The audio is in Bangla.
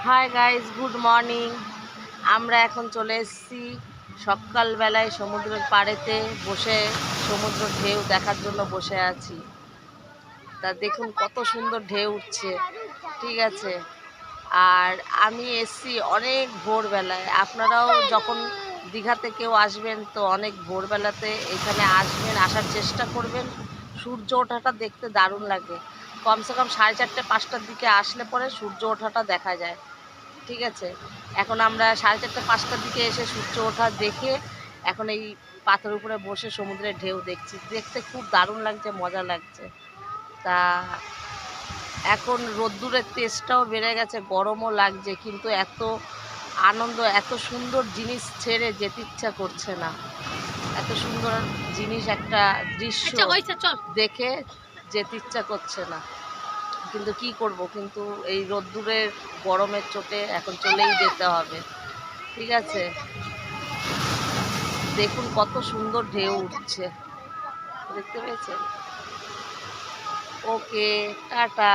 Hi guys, good morning. আমরা এখন চলে এসেছি সকালবেলায় সমুদ্রের পাড়েতে বসে সমুদ্র ঢেউ দেখার জন্য বসে আছি। তা দেখুন কত সুন্দর ঢেউ উঠছে, ঠিক আছে। আর আমি এসছি অনেক ভোরবেলায়। আপনারাও যখন দীঘাতে কেউ আসবেন তো অনেক ভোরবেলাতে এখানে আসবেন, আসার চেষ্টা করবেন। সূর্য ওঠাটা দেখতে দারুণ লাগে। কমসে কম 4:30-5টার দিকে আসলে পরে সূর্য ওঠাটা দেখা যায়, ঠিক আছে। এখন আমরা 4:30-5টার দিকে এসে সূর্য ওঠা দেখে এখন এই পাথর উপরে বসে সমুদ্রের ঢেউ দেখছি। দেখতে খুব দারুণ লাগছে, মজা লাগছে। তা এখন রোদ্দুরের তেজটাও বেড়ে গেছে, গরমও লাগছে, কিন্তু এত আনন্দ, এত সুন্দর জিনিস ছেড়ে যেতে ইচ্ছা করছে না। এত সুন্দর জিনিস, একটা দৃশ্য দেখে যেতে ইচ্ছা করছে না, কিন্তু কি করব, কিন্তু এই রোদ্দুরের গরমের চোটে এখন চলেই যেতে হবে, ঠিক আছে। দেখুন কত সুন্দর ঢেউ উঠছে, দেখতে পেয়েছেন। ওকে, টাটা।